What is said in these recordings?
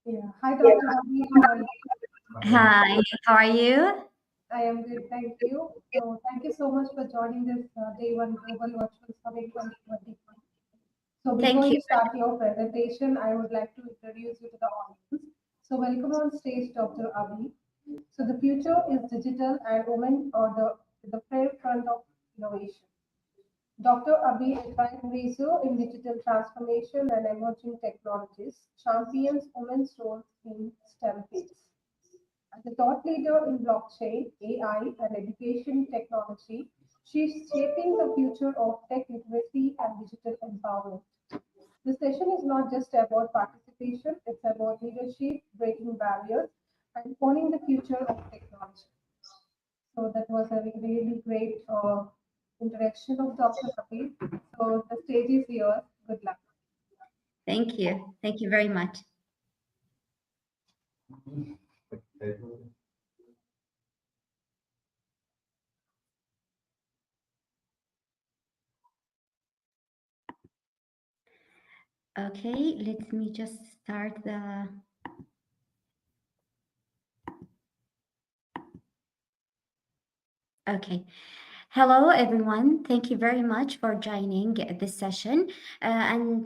Yeah. Hi, Dr. Abhi. How are you? Hi, how are you? I am good. Thank you. So, thank you so much for joining this Day One Global Virtual Summit 2025. So, before Thank you. you start your presentation, I would like to introduce you to the audience. So, welcome on stage, Dr. Abhi. So, the future is digital, and women are the forefront of innovation. Dr. Abhi, a trailblazer in digital transformation and emerging technologies, champions women's roles in STEM fields. As a thought leader in blockchain, AI, and education technology, she's shaping the future of tech literacy and digital empowerment. This session is not just about participation, it's about leadership, breaking barriers, and owning the future of technology. So that was a really great introduction of Dr. Kapil. So the stage is yours. Good luck. Thank you. Thank you very much. Okay, let me just start the. Okay. Hello, everyone. Thank you very much for joining this session, and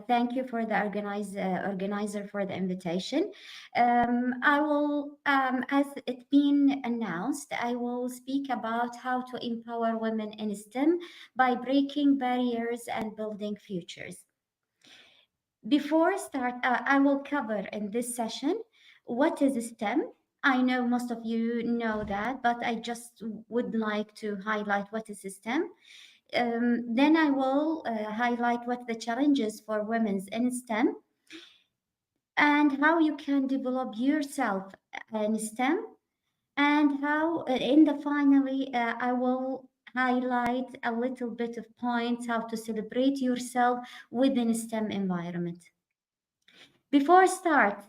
thank you for the organizer for the invitation. I will, as it's been announced, I will speak about how to empower women in STEM by breaking barriers and building futures. Before start, I will cover in this session what is STEM. I know most of you know that, but I just would like to highlight what is STEM. Then I will highlight what the challenges for women in STEM and how you can develop yourself in STEM, and how in the finally I will highlight a little bit of points how to celebrate yourself within a STEM environment. Before I start,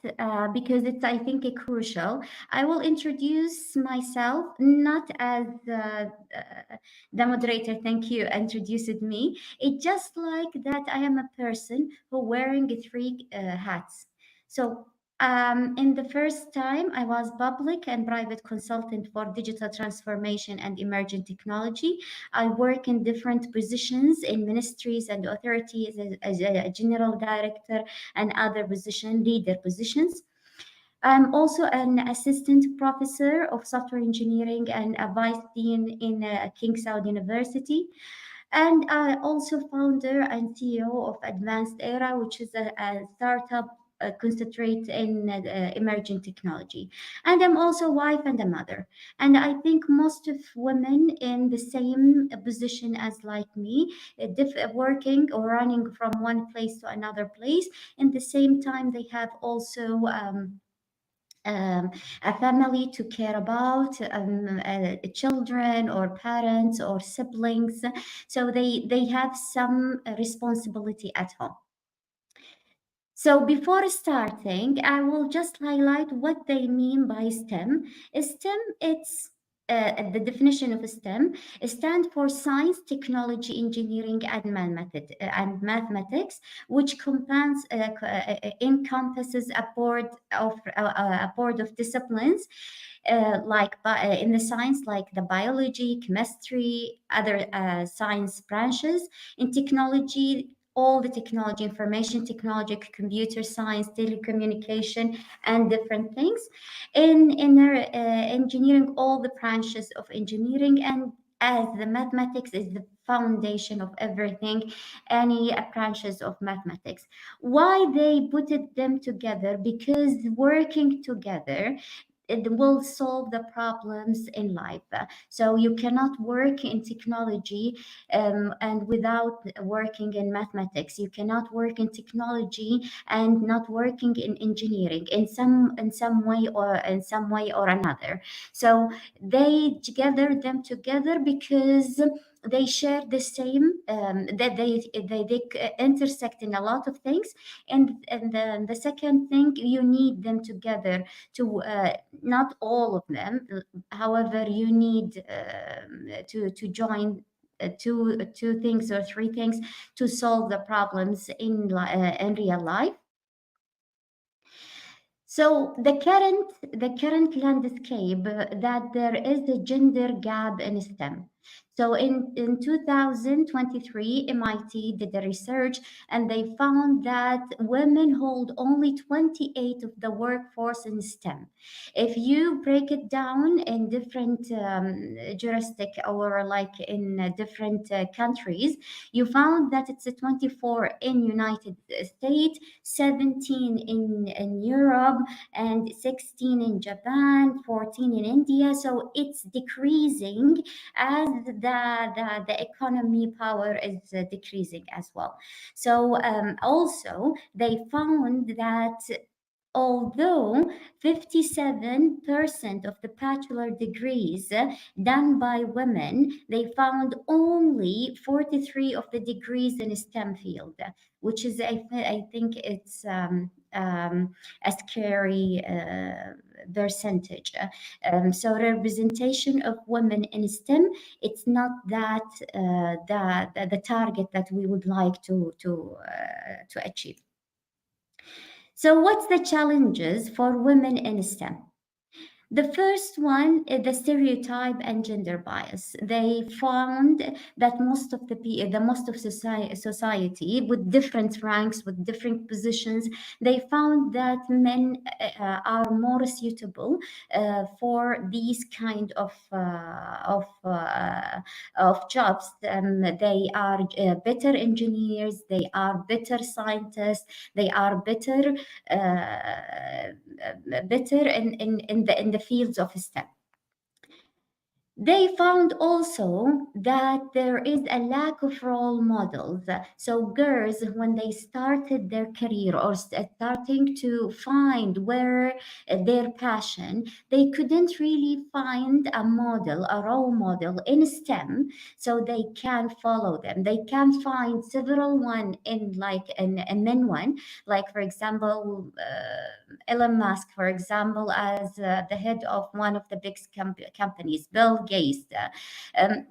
because it's I think a crucial, I will introduce myself not as the moderator. Thank you, introduced me. It's just like that. I am a person who wearing three hats. So in the first time, I was public and private consultant for digital transformation and emerging technology. I work in different positions in ministries and authorities as a general director and other leader positions. I'm also an assistant professor of software engineering and a vice dean in King Saud University. And I also founder and CEO of Advanced Era, which is a startup concentrate in emerging technology. And I'm also a wife and a mother. And I think most of women in the same position as like me, working or running from one place to another place. In the same time, they have also a family to care about, children or parents or siblings. So they have some responsibility at home. So before starting, I will just highlight what they mean by STEM. STEM, it's the definition of STEM stands for science, technology, engineering, and mathematics, which encompasses a board of disciplines in the science, like the biology, chemistry, other science branches. In technology, all the technology, information technology, computer science, telecommunication, and different things. In engineering, all the branches of engineering, and as the mathematics is the foundation of everything, any branches of mathematics. Why they put them together? Because working together, it will solve the problems in life. So you cannot work in technology and without working in mathematics. You cannot work in technology and not working in engineering in some way or another. So they gather them together because they share the same that they intersect in a lot of things. And then the second thing, you need them together to not all of them, however you need to join two things or three things to solve the problems in real life. So the current landscape that there is a gender gap in STEM. So in 2023, MIT did a research and they found that women hold only 28 of the workforce in STEM. If you break it down in different juristic or like in different countries, you found that it's a 24 in United States, 17 in Europe, and 16 in Japan, 14 in India. So it's decreasing as the economy power is decreasing as well. So also they found that although 57% of the bachelor degrees done by women, they found only 43 of the degrees in STEM field, which is, I think it's a scary percentage. So representation of women in STEM, it's not that the target that we would like to achieve. So what's the challenges for women in STEM? The first one is the stereotype and gender bias. They found that most of society with different ranks, with different positions, they found that men are more suitable for these kind of jobs. They are better engineers, they are better scientists, they are better in the fields of STEM. They found also that there is a lack of role models. So girls, when they started their career or starting to find where their passion, they couldn't really find a model, a role model in STEM, so they can follow them. They can find several one in like a men one, like for example, Elon Musk, for example, as the head of one of the big companies, Bill Gates,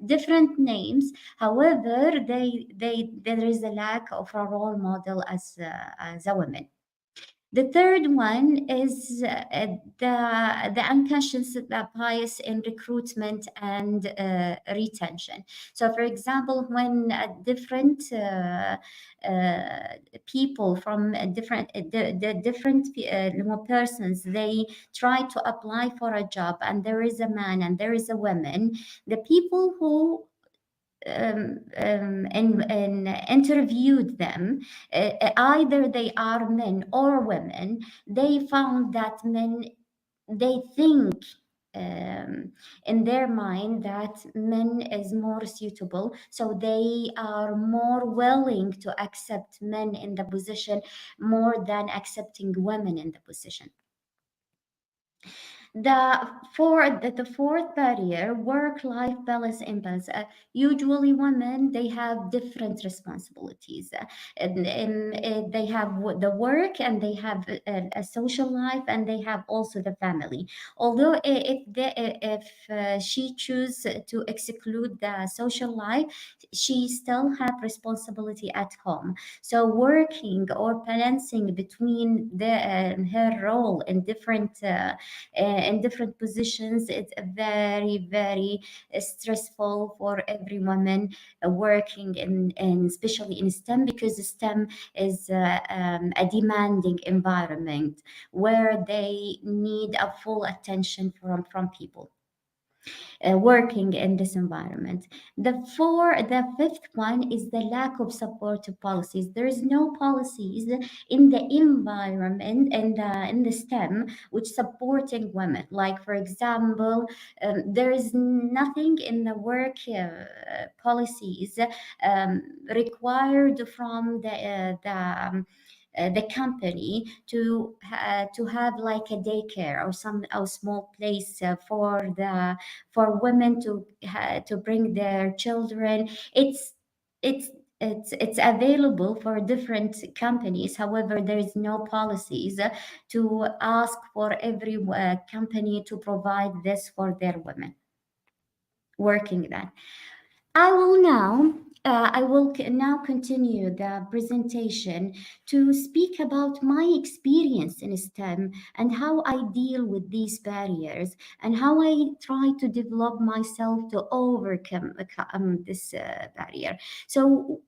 different names. However, there is a lack of a role model as a woman. The third one is the unconscious bias in recruitment and retention. So, for example, when different people from the different persons, they try to apply for a job, and there is a man and there is a woman, the people who and interviewed them, either they are men or women, they found that men, they think in their mind that men is more suitable, so they are more willing to accept men in the position more than accepting women in the position. The fourth barrier, work-life balance imbalance. Usually women, they have different responsibilities. And they have the work, and they have a social life, and they have also the family. Although if she choose to exclude the social life, she still have responsibility at home. So working or balancing between her role in different positions, it's a very, very stressful for every woman working in especially in STEM, because STEM is a demanding environment where they need a full attention from people working in this environment. The fifth one is the lack of supportive policies. There is no policies in the environment and in the STEM which supporting women. Like for example, there is nothing in the work policies required from the company to have like a daycare or some a small place for women to bring their children. It's available for different companies. However, there is no policies to ask for every company to provide this for their women working that. I will now I will now continue the presentation to speak about my experience in STEM and how I deal with these barriers and how I try to develop myself to overcome this barrier. So,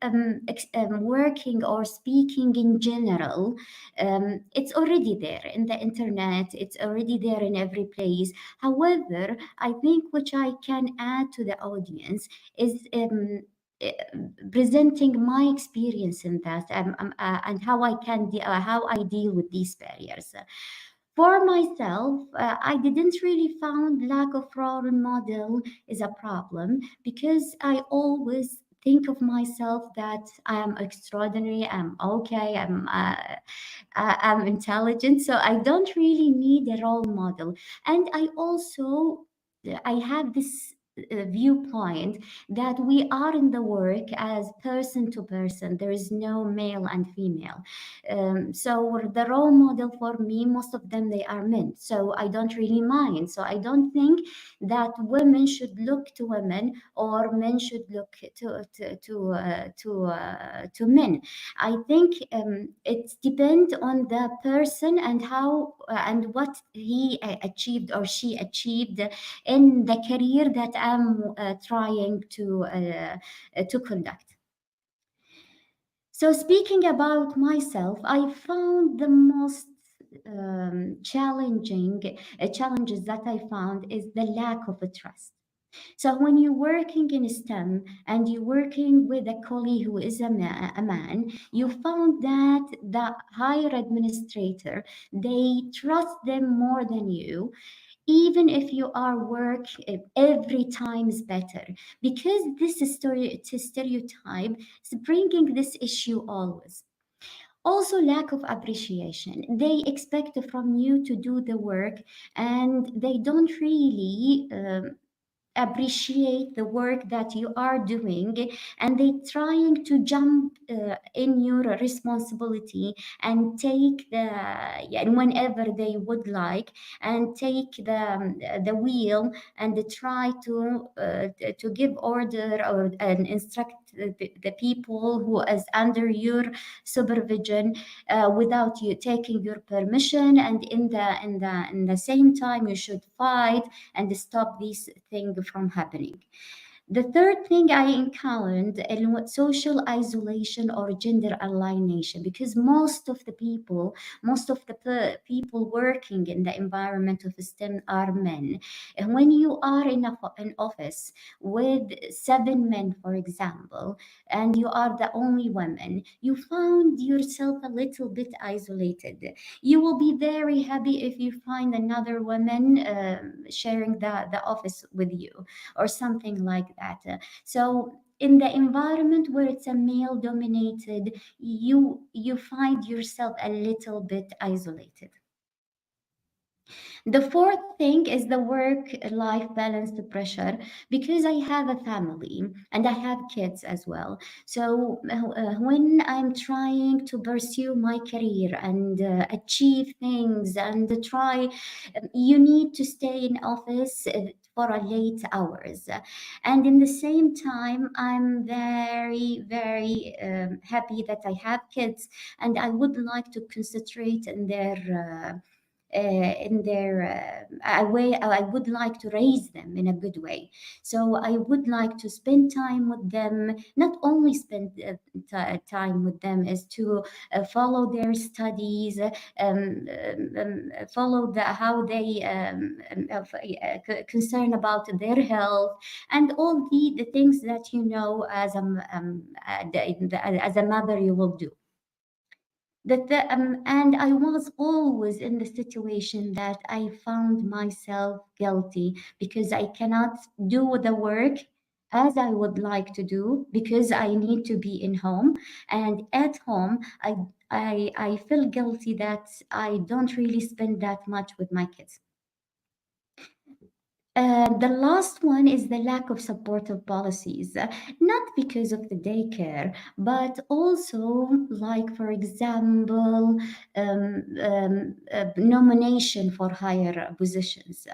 working or speaking in general, it's already there in the internet, it's already there in every place. However, I think which I can add to the audience is uh, presenting my experience in that and how how I deal with these barriers. For myself, I didn't really found lack of role model is a problem because I always think of myself that I am extraordinary, I'm okay, I'm intelligent, so I don't really need a role model. And I also I have this viewpoint that we are in the work as person to person. There is no male and female. So the role model for me, most of them they are men. So I don't really mind. So I don't think that women should look to women or men should look to men. I think it depends on the person and how and what he achieved or she achieved in the career that I'm trying to conduct. So, speaking about myself, I found the most challenging challenges that I found is the lack of a trust. So when you're working in STEM and you're working with a colleague who is a man, you found that the higher administrator, they trust them more than you, even if you are work every time is better, because this is stereotype is bringing this issue always. Also, lack of appreciation. They expect from you to do the work and they don't really appreciate the work that you are doing, and they trying to jump in your responsibility and take the yeah, and whenever they would like and take the wheel and they try to give order or and instruct the people who is under your supervision without you taking your permission, and in the same time you should fight and stop these things from happening. The third thing I encountered in what social isolation or gender alienation, because most of the people working in the environment of STEM are men. And when you are in an office with seven men, for example, and you are the only woman, you found yourself a little bit isolated. You will be very happy if you find another woman sharing the office with you or something like that. So in the environment where it's a male dominated, you find yourself a little bit isolated. The fourth thing is the work life balance, the pressure, because I have a family and I have kids as well. So when I'm trying to pursue my career and achieve things and try, you need to stay in office for a late hours. And in the same time, I'm very, very happy that I have kids and I would like to concentrate in their way. I would like to raise them in a good way. So I would like to spend time with them, not only spend time with them, is to follow their studies, follow how they concern about their health and all the things that you know as a mother you will do. And I was always in the situation that I found myself guilty because I cannot do the work as I would like to do because I need to be in home, and at home I feel guilty that I don't really spend that much with my kids. The last one is the lack of supportive policies, not because of the daycare, but also, like, for example, nomination for higher positions.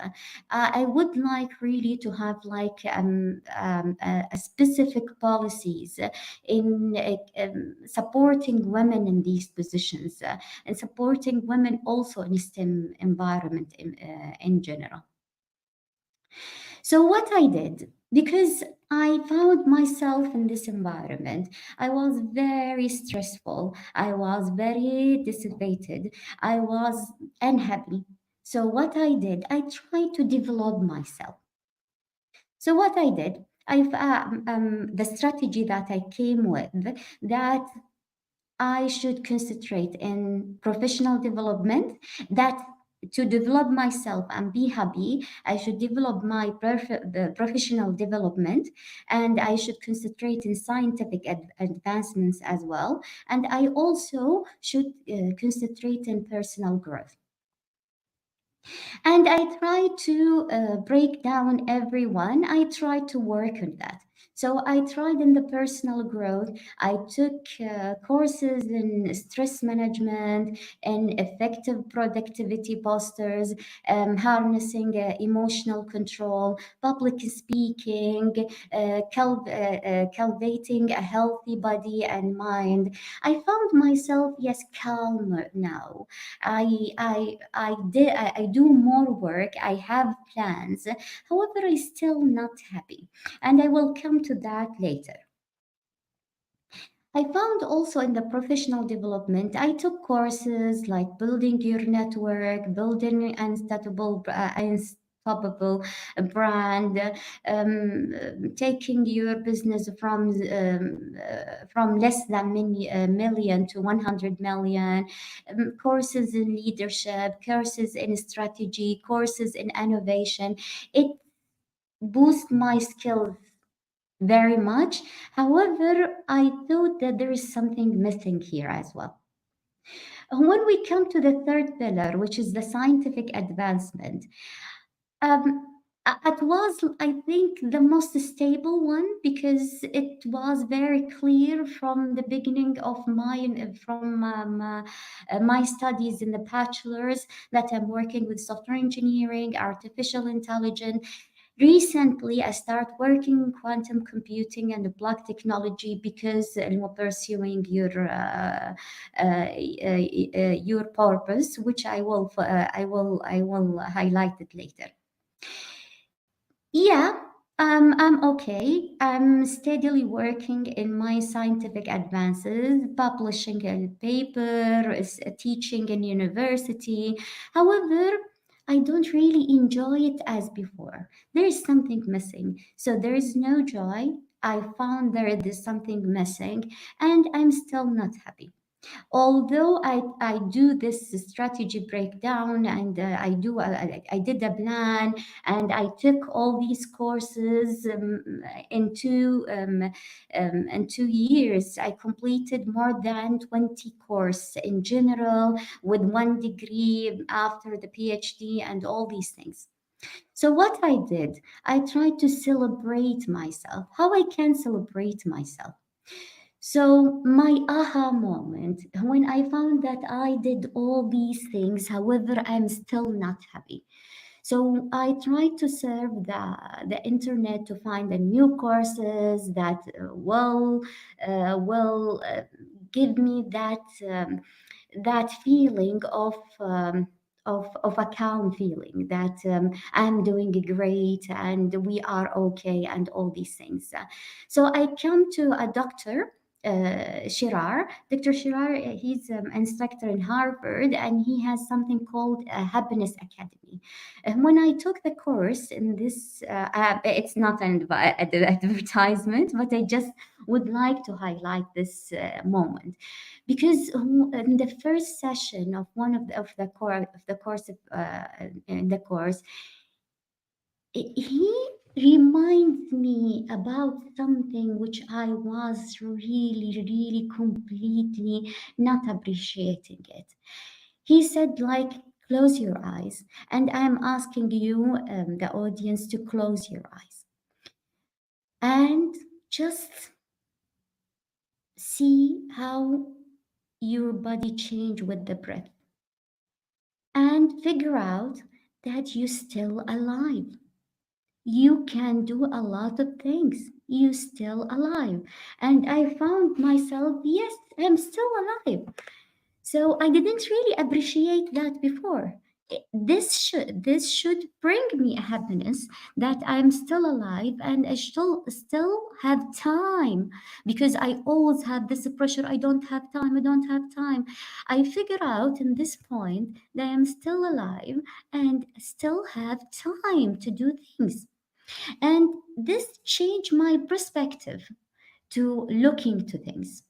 I would like really to have like a specific policies in supporting women in these positions and supporting women also in STEM environment in general. So, what I did, because I found myself in this environment, I was very stressful, I was very dissipated, I was unhappy. So, what I did, I tried to develop myself. So, what I did, the strategy that I came with, that I should concentrate in professional development, that to develop myself and be happy, I should develop my the professional development, and I should concentrate in scientific advancements as well. And I also should concentrate in personal growth. And I try to break down everyone. I try to work on that. So I tried in the personal growth. I took courses in stress management and effective productivity postures, harnessing emotional control, public speaking, cultivating a healthy body and mind. I found myself, yes, calmer now. I do more work. I have plans. However, I'm still not happy, and I will come to that later. I found also in the professional development, I took courses like building your network, building unstoppable brand, taking your business from less than million to 100 million, courses in leadership, courses in strategy, courses in innovation. It boosts my skills very much. However, I thought that there is something missing here as well. When we come to the third pillar, which is the scientific advancement, it was, I think, the most stable one because it was very clear from the beginning of my studies in the bachelor's that I'm working with software engineering, artificial intelligence. Recently, I started working in quantum computing and block technology because you're pursuing your purpose, which I will highlight it later. Yeah, I'm okay. I'm steadily working in my scientific advances, publishing a paper, teaching in university. However, I don't really enjoy it as before. There is something missing. So there is no joy. I found there is something missing, and I'm still not happy. Although I do this strategy breakdown and I did a plan and I took all these courses in 2 years. I completed more than 20 courses in general with one degree after the PhD and all these things. So what I did, I tried to celebrate myself. How I can celebrate myself? So, my aha moment when I found that I did all these things, however, I'm still not happy. So, I tried to serve the internet to find the new courses that will give me that feeling of a calm feeling that I'm doing great and we are okay and all these things. So I come to a doctor, Shirar. Dr. Shirar, he's an instructor in Harvard and he has something called a Happiness Academy. And when I took the course in this, it's not an advertisement, but I just would like to highlight this moment because in the first session of one in the course, he reminds me about something which I was really completely not appreciating it. He said like Close your eyes. And I'm asking you, the audience, to close your eyes and just see how your body change with the breath and figure out that you're still alive. You can do a lot of things. You still alive. And I found myself, yes, I'm still alive. So I didn't really appreciate that before. This should bring me a happiness that I'm still alive and I still have time, because I always have this pressure. I don't have time. I don't have time. I figure out in this point that I'm still alive and still have time to do things. And this changed my perspective to looking to things.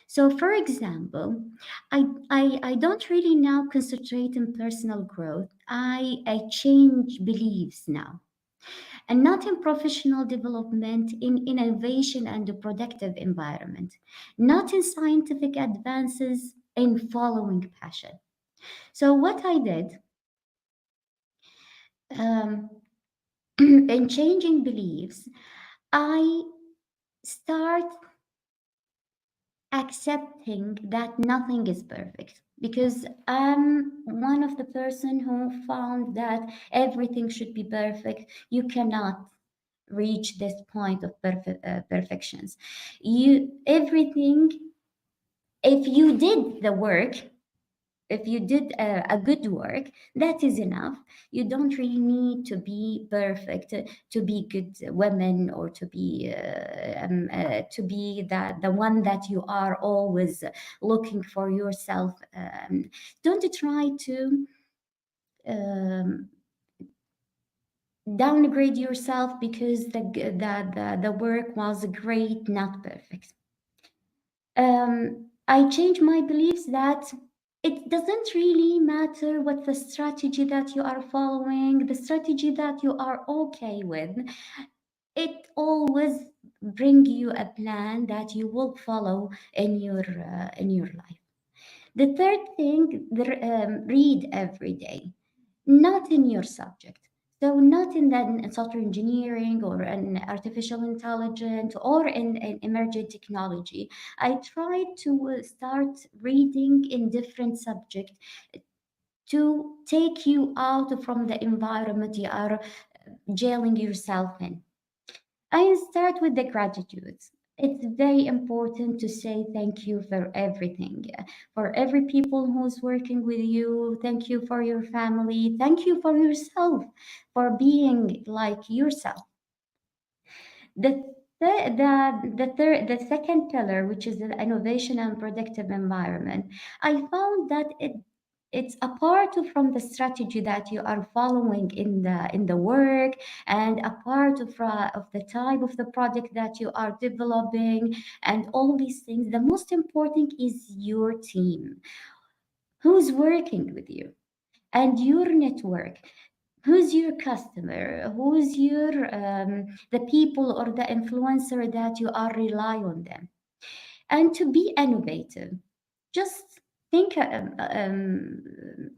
So, for example, I don't really now concentrate in personal growth. I change beliefs now, and not in professional development, in innovation and a productive environment, not in scientific advances, in following passion. So, what I did, um, in changing beliefs, I start accepting that nothing is perfect, because I'm one of the person who found that everything should be perfect. You cannot reach this point of perfections. You everything, if you did the work, if you did a good work, that is enough. You don't really need to be perfect to be good women, or to be the one that you are always looking for yourself. Don't try to um, downgrade yourself because the work was great, not perfect. I changed my beliefs that it doesn't really matter what the strategy that you are following, the strategy that you are okay with. It always bring you a plan that you will follow in your life. The third thing, read every day, not in your subject. So not in that in software engineering or in artificial intelligence or in emerging technology. I try to start reading in different subjects to take you out from the environment you are jailing yourself in. I start with the gratitude. It's very important to say thank you for everything, for every people who's working with you. Thank you for your family. Thank you for yourself, for being like yourself. The second pillar, which is the innovation and productive environment, I found that it's a part of from the strategy that you are following in the work, and a part of the type of the product that you are developing, and all these things. The most important is your team, who's working with you, and your network. Who's your customer? Who's your the people or the influencer that you are rely on them? And to be innovative, just think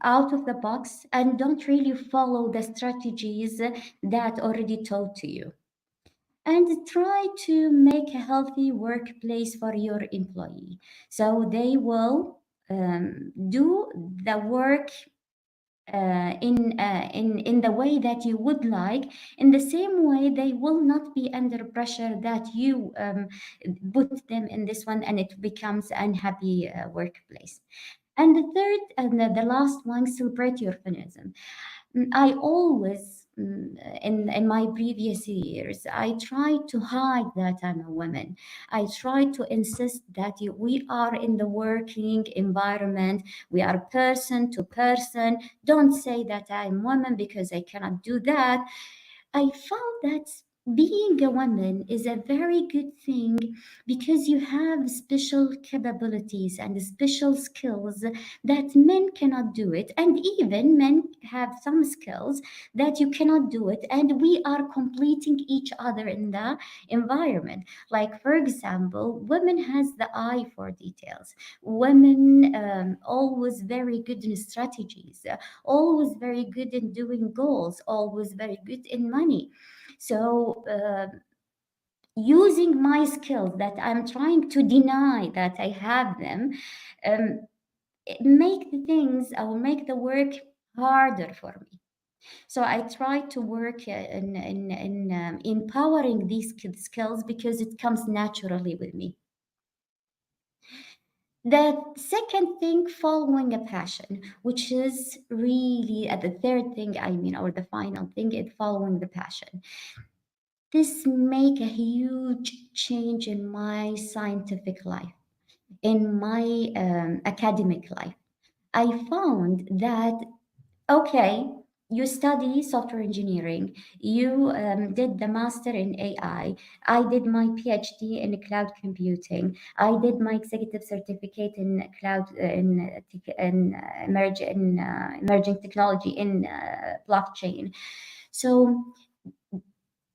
out of the box and don't really follow the strategies that already taught to you. And try to make a healthy workplace for your employee, so they will do the work in the way that you would like. In the same way, they will not be under pressure that you put them in this one, and it becomes an unhappy workplace. And the third and the last one, celebrate your feminism. I always, in my previous years, I tried to hide that I'm a woman. I tried to insist that we are in the working environment. We are person to person. Don't say that I'm woman, because I cannot do that. I found that being a woman is a very good thing because you have special capabilities and special skills that men cannot do it, and even men have some skills that you cannot do it, and we are completing each other in the environment. Like for example, women has the eye for details. Women always very good in strategies, always very good in doing goals, always very good in money. So, using my skills that I'm trying to deny that I have them, um, make the things, I will make the work harder for me. So I try to work in empowering these skills because it comes naturally with me. The second thing, following a passion, which is really the third thing, I mean, or the final thing, is following the passion. This make a huge change in my scientific life, in my academic life. I found that, okay, you study software engineering, you did the master in AI, I did my PhD in cloud computing, I did my executive certificate in cloud in emerging technology in blockchain. So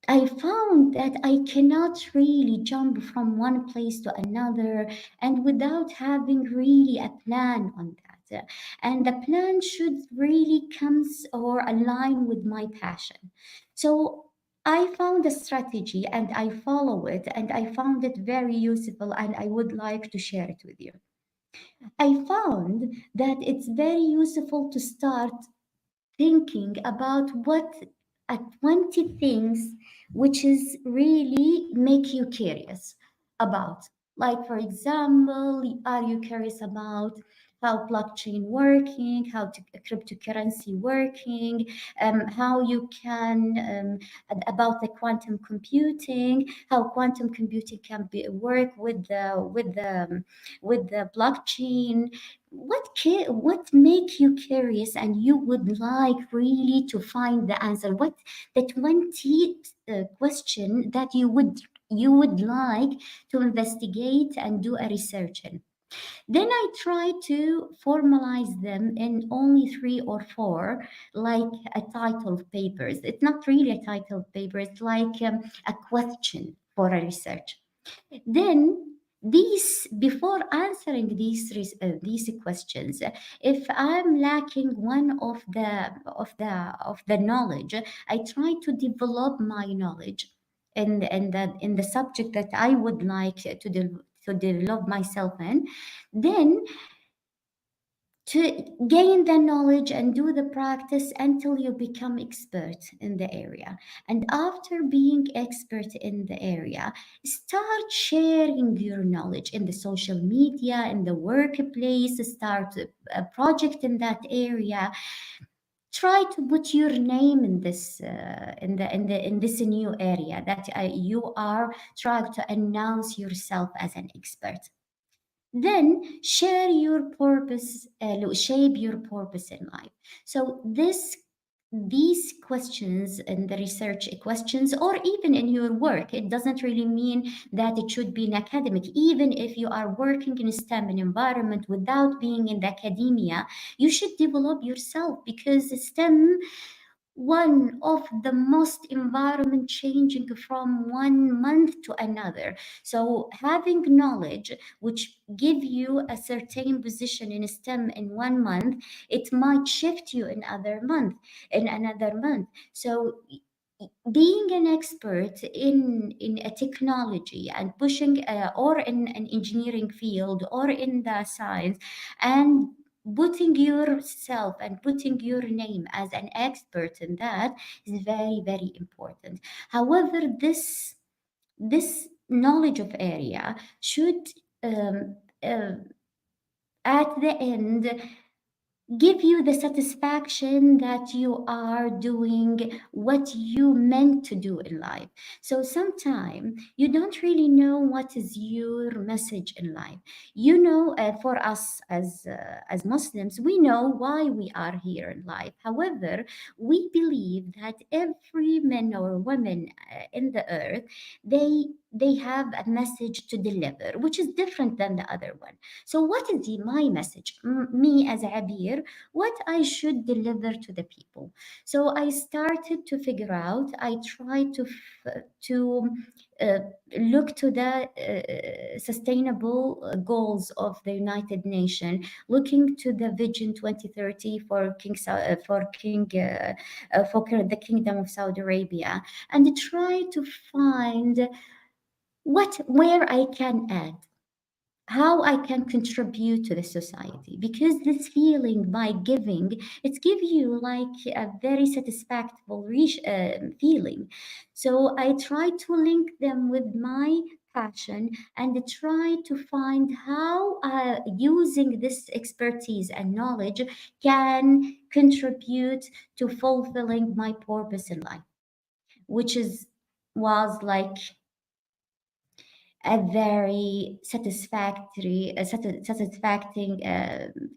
I found that I cannot really jump from one place to another and without having really a plan on that. And the plan should really comes or align with my passion. So I found a strategy and I follow it and I found it very useful and I would like to share it with you. I found that it's very useful to start thinking about what 20 things which is really make you curious about. Like for example, are you curious about how blockchain working, how cryptocurrency working, how you can about the quantum computing, how quantum computing can be work with the blockchain. What make you curious and you would like really to find the answer? What the 20 question that you would like to investigate and do a research in? Then I try to formalize them in only three or four, like a title of papers. It's not really a title of paper, it's like a question for a research. Then these before answering these questions, if I'm lacking one of the knowledge, I try to develop my knowledge in the subject that I would like to develop myself in. Then to gain the knowledge and do the practice until you become expert in the area. And after being expert in the area, start sharing your knowledge in the social media, in the workplace, start a project in that area. Try to put your name in this in this new area that you are trying to announce yourself as an expert. Then share your purpose, shape your purpose in life. So these questions and the research questions, or even in your work, it doesn't really mean that it should be an academic. Even if you are working in a STEM environment without being in the academia, you should develop yourself because STEM one of the most environment changing from one month to another. So having knowledge which give you a certain position in STEM in one month, it might shift you in another month. So being an expert in a technology and pushing or in an engineering field or in the science, and putting yourself and putting your name as an expert in that is very very important. However, this knowledge of area should um, uh, at the end give you the satisfaction that you are doing what you meant to do in life. So sometimes you don't really know what is your message in life. You know, for us as Muslims, we know why we are here in life. However, we believe that every man or woman in the earth, they have a message to deliver, which is different than the other one. So, what is my message? Me as Abir, what I should deliver to the people. So I started to figure out. I tried to uh, look to the sustainable goals of the United Nations, looking to the Vision 2030 for the Kingdom of Saudi Arabia, and try to find where I can add, how I can contribute to the society, because this feeling by giving, it gives you like a very satisfactory feeling. So I try to link them with my passion and try to find how using this expertise and knowledge can contribute to fulfilling my purpose in life, which is was like a very satisfying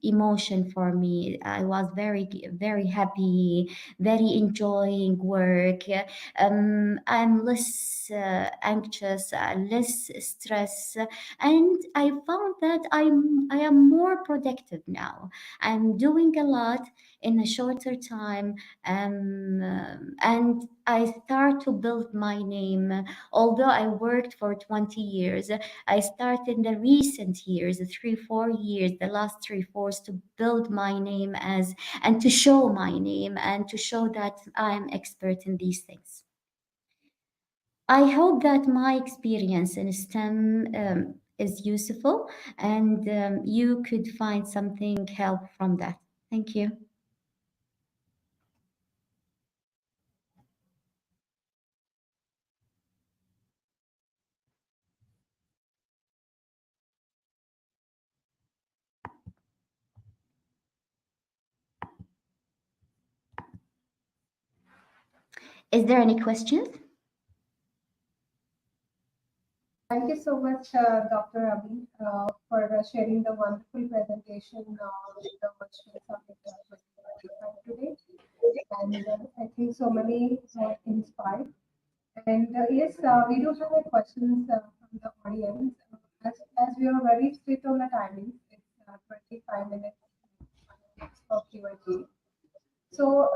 emotion for me. I was very happy, very enjoying work. I'm less anxious, less stress, and I found that I am more productive now. I'm doing a lot in a shorter time, and I start to build my name. Although I worked for 20 years, I started in the recent years, the 3, 4 years, the last 3, 4s, to build my name as and to show my name and to show that I'm expert in these things. I hope that my experience in STEM is useful, and you could find something help from that. Thank you. Is there any questions? Thank you so much, Dr. Abhi, for sharing the wonderful presentation with the virtual summit 2025 today. And I think so many got inspired. And yes, we do have a questions from the audience. As we are very strict on the timing, it's 25 minutes for Q&A. So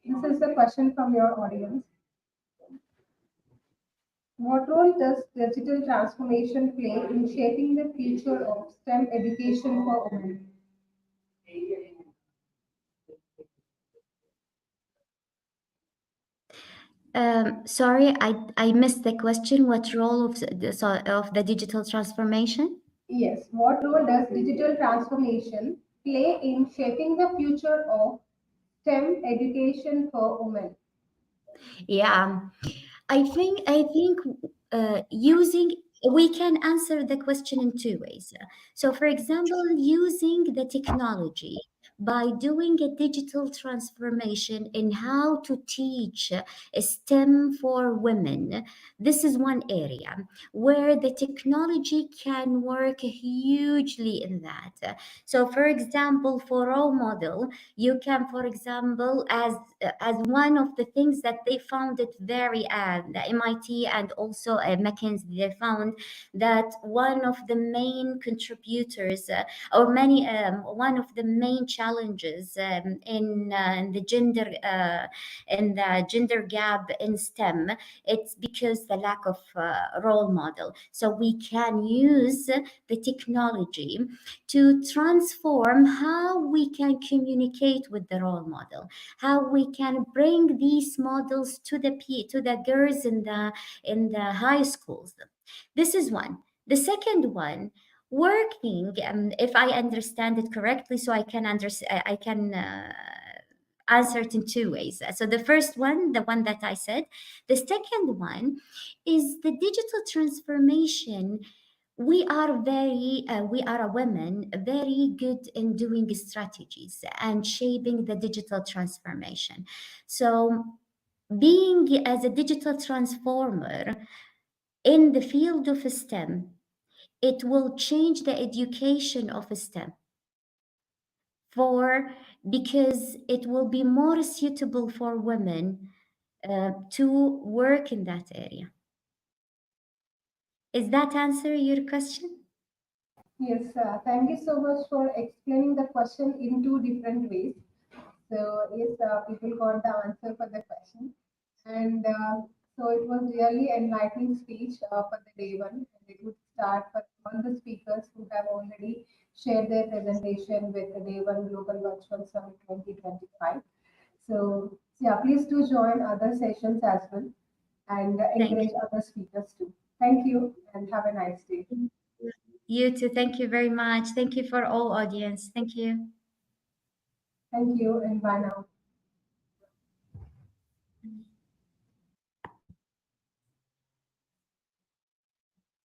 this is the question from your audience. What role does digital transformation play in shaping the future of STEM education for women? Sorry, I missed the question. What role of the digital transformation? Yes, what role does digital transformation play in shaping the future of STEM education for women? Yeah, I think using we can answer the question in two ways. So, for example, using the technology by doing a digital transformation in how to teach STEM for women. This is one area where the technology can work hugely in that. So, for example, for role model, you can, for example, as one of the things that they found it very the MIT and also McKinsey, they found that one of the main contributors or many one of the main challenges in the gender gap in STEM, it's because the lack of role model. So we can use the technology to transform how we can communicate with the role model, how we can bring these models to the girls in the high schools. This is one. The second one, working, if I understand it correctly, so I can I can answer it in two ways. So the first one, the one that I said, the second one is the digital transformation we are a women very good in doing strategies and shaping the digital transformation. So being as a digital transformer in the field of STEM, it will change the education of STEM for because it will be more suitable for women to work in that area. Is that answer your question? Yes, thank you so much for explaining the question in two different ways. So yes, people got the answer for the question, and so it was really enlightening speech for the day one, and it would start for all the speakers who have already shared their presentation with the day one Global Virtual Summit 2025. So yeah, please do join other sessions as well, and Thank encourage other speakers too. Thank you, and have a nice day. you. You too. Thank you very much. Thank you for all audience. Thank you. Thank you, and bye now.